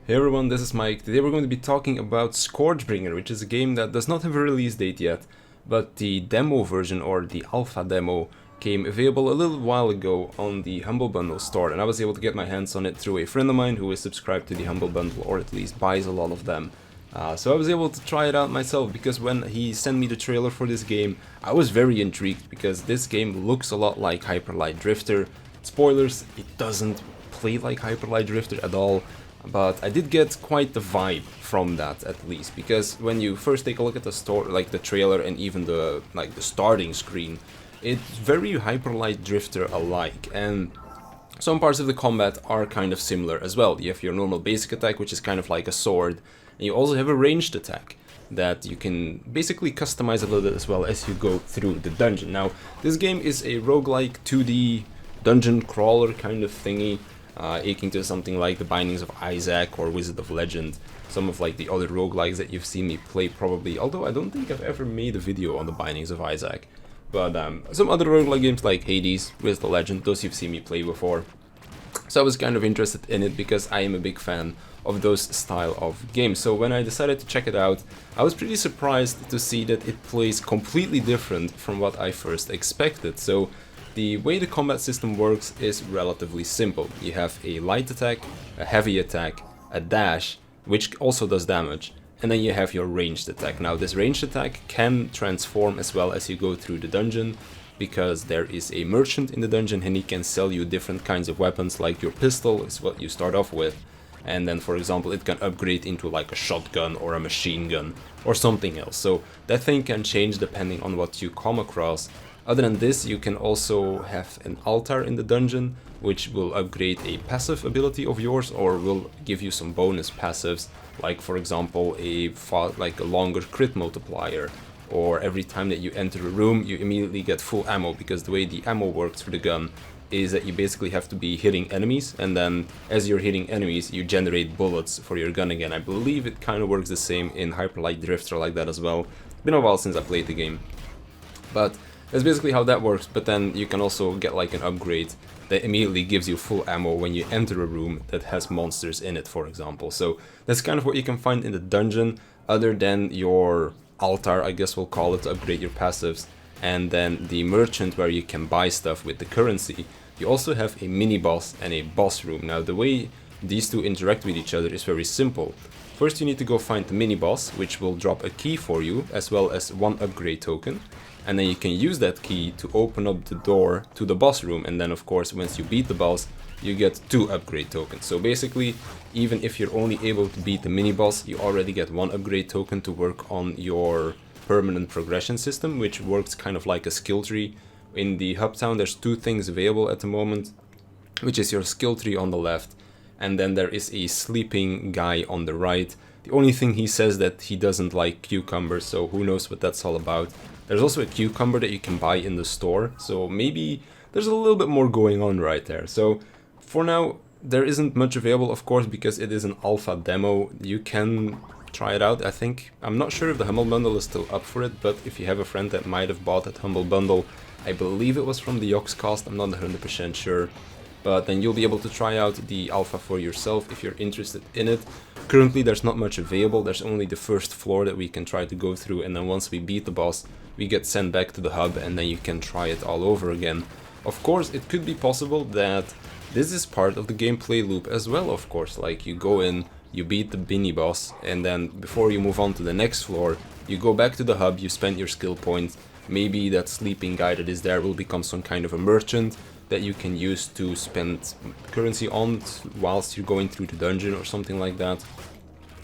Hey everyone, this is Mike. Today we're going to be talking about Scourgebringer, which is a game that does not have a release date yet, but the demo version or the alpha demo came available a little while ago on the Humble Bundle store, and I was able to get my hands on it through a friend of mine who is subscribed to the Humble Bundle, or at least buys a lot of them. So I was able to try it out myself, because when he sent me the trailer for this game, I was very intrigued, because this game looks a lot like Hyper Light Drifter. Spoilers, it doesn't play like Hyper Light Drifter at all. But I did get quite the vibe from that, at least, because when you first take a look at the trailer and even the starting screen, it's very Hyper Light Drifter alike, and some parts of the combat are kind of similar as well. You have your normal basic attack, which is kind of like a sword, and you also have a ranged attack that you can basically customize a little bit as well as you go through the dungeon. Now, this game is a roguelike 2D dungeon crawler kind of thingy, akin to something like The Bindings of Isaac or Wizard of Legend, some of like the other roguelikes that you've seen me play probably, although I don't think I've ever made a video on The Bindings of Isaac. But some other roguelike games like Hades, Wizard of Legend, those you've seen me play before. So I was kind of interested in it because I am a big fan of those style of games. So when I decided to check it out, I was pretty surprised to see that it plays completely different from what I first expected. So the way the combat system works is relatively simple. You have a light attack, a heavy attack, a dash, which also does damage, and then you have your ranged attack. Now, this ranged attack can transform as well as you go through the dungeon, because there is a merchant in the dungeon and he can sell you different kinds of weapons, like your pistol is what you start off with, and then, for example, it can upgrade into like a shotgun or a machine gun or something else. So that thing can change depending on what you come across. Other than this, you can also have an altar in the dungeon, which will upgrade a passive ability of yours, or will give you some bonus passives, like for example a longer crit multiplier, or every time that you enter a room you immediately get full ammo, because the way the ammo works for the gun is that you basically have to be hitting enemies, and then as you're hitting enemies you generate bullets for your gun again. I believe it kind of works the same in Hyper Light Drifter like that as well. Been a while since I played the game, but that's basically how that works. But then you can also get like an upgrade that immediately gives you full ammo when you enter a room that has monsters in it, for example. So that's kind of what you can find in the dungeon, other than your altar, I guess we'll call it, to upgrade your passives, and then the merchant where you can buy stuff with the currency. You also have a mini boss and a boss room. Now, the way these two interact with each other is very simple. First, you need to go find the mini boss, which will drop a key for you, as well as one upgrade token. And then you can use that key to open up the door to the boss room, and then of course once you beat the boss you get 2 upgrade tokens. So basically, even if you're only able to beat the mini boss, you already get 1 upgrade token to work on your permanent progression system, which works kind of like a skill tree. In the hub town there's 2 things available at the moment, which is your skill tree on the left, and then there is a sleeping guy on the right. The only thing he says that he doesn't like cucumbers, so who knows what that's all about. There's also a cucumber that you can buy in the store, so maybe there's a little bit more going on right there. So for now, there isn't much available, of course, because it is an alpha demo. You can try it out, I think. I'm not sure if the Humble Bundle is still up for it, but if you have a friend that might have bought that Humble Bundle, I believe it was from the Yogscast, I'm not 100% sure. But then you'll be able to try out the alpha for yourself if you're interested in it. Currently there's not much available, there's only the first floor that we can try to go through, and then once we beat the boss, we get sent back to the hub, and then you can try it all over again. Of course, it could be possible that this is part of the gameplay loop as well, of course. Like, you go in, you beat the mini boss, and then before you move on to the next floor, you go back to the hub, you spend your skill points, maybe that sleeping guy that is there will become some kind of a merchant that you can use to spend currency on whilst you're going through the dungeon or something like that.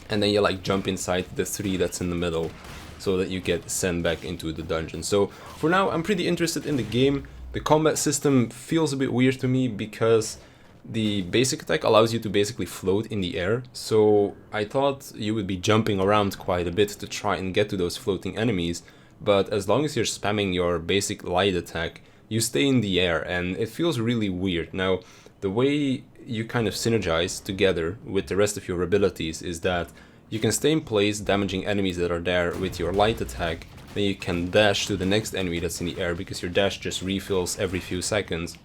And then you like jump inside the 3 that's in the middle, so that you get sent back into the dungeon. So for now, I'm pretty interested in the game. The combat system feels a bit weird to me because the basic attack allows you to basically float in the air. So I thought you would be jumping around quite a bit to try and get to those floating enemies. But as long as you're spamming your basic light attack, you stay in the air, and it feels really weird. Now, the way you kind of synergize together with the rest of your abilities is that you can stay in place damaging enemies that are there with your light attack, then you can dash to the next enemy that's in the air, because your dash just refills every few seconds.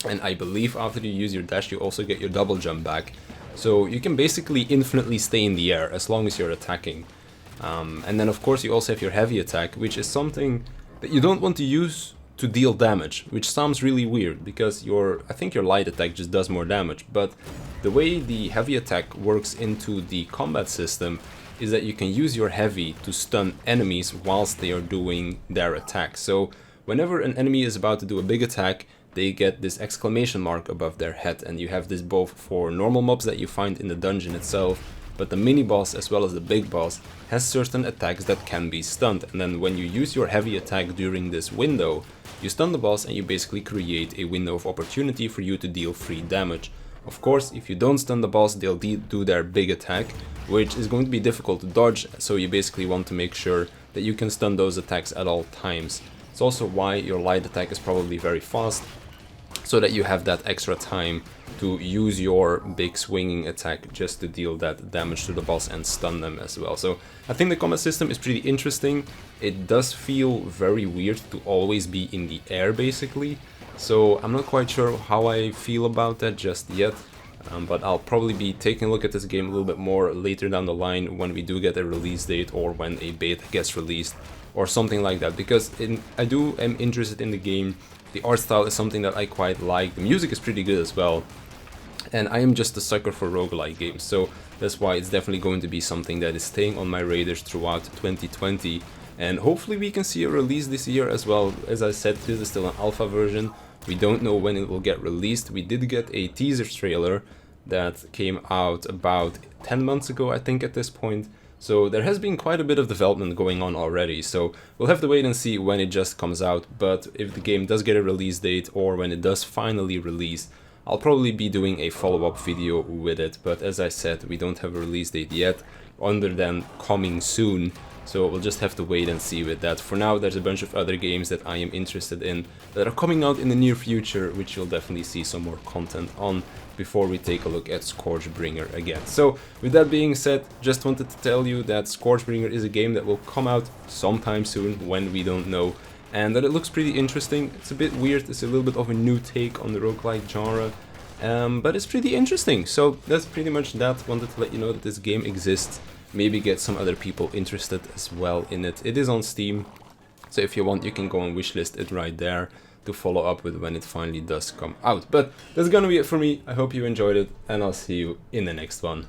And I believe after you use your dash you also get your double jump back, So you can basically infinitely stay in the air as long as you're attacking. And then of course you also have your heavy attack, which is something that you don't want to use to deal damage, which sounds really weird because I think your light attack just does more damage, but the way the heavy attack works into the combat system is that you can use your heavy to stun enemies whilst they are doing their attack. So whenever an enemy is about to do a big attack, they get this exclamation mark above their head, and you have this both for normal mobs that you find in the dungeon itself, but the mini boss as well as the big boss has certain attacks that can be stunned, and then when you use your heavy attack during this window, you stun the boss and you basically create a window of opportunity for you to deal free damage. Of course, if you don't stun the boss, they'll do their big attack, which is going to be difficult to dodge, so you basically want to make sure that you can stun those attacks at all times. It's also why your light attack is probably very fast, so that you have that extra time to use your big swinging attack just to deal that damage to the boss and stun them as well. So I think the combat system is pretty interesting. It does feel very weird to always be in the air basically, so I'm not quite sure how I feel about that just yet. But I'll probably be taking a look at this game a little bit more later down the line when we do get a release date or when a beta gets released or something like that, because am interested in the game. The art style is something that I quite like, the music is pretty good as well, and I am just a sucker for roguelike games, so that's why it's definitely going to be something that is staying on my radars throughout 2020, and hopefully we can see a release this year as well. As I said, this is still an alpha version, we don't know when it will get released. We did get a teaser trailer that came out about 10 months ago, I think, at this point. So there has been quite a bit of development going on already, so we'll have to wait and see when it just comes out. But if the game does get a release date, or when it does finally release, I'll probably be doing a follow-up video with it. But as I said, we don't have a release date yet, other than coming soon, so we'll just have to wait and see with that. For now, there's a bunch of other games that I am interested in that are coming out in the near future, which you'll definitely see some more content on before we take a look at Scourgebringer again. So with that being said, just wanted to tell you that Scourgebringer is a game that will come out sometime soon, when we don't know, and that it looks pretty interesting. It's a bit weird, it's a little bit of a new take on the roguelike genre, but it's pretty interesting. So that's pretty much that. Wanted to let you know that this game exists, maybe get some other people interested as well in it. It is on Steam, so if you want, you can go and wishlist it right there to follow up with when it finally does come out. But that's gonna be it for me. I hope you enjoyed it, and I'll see you in the next one.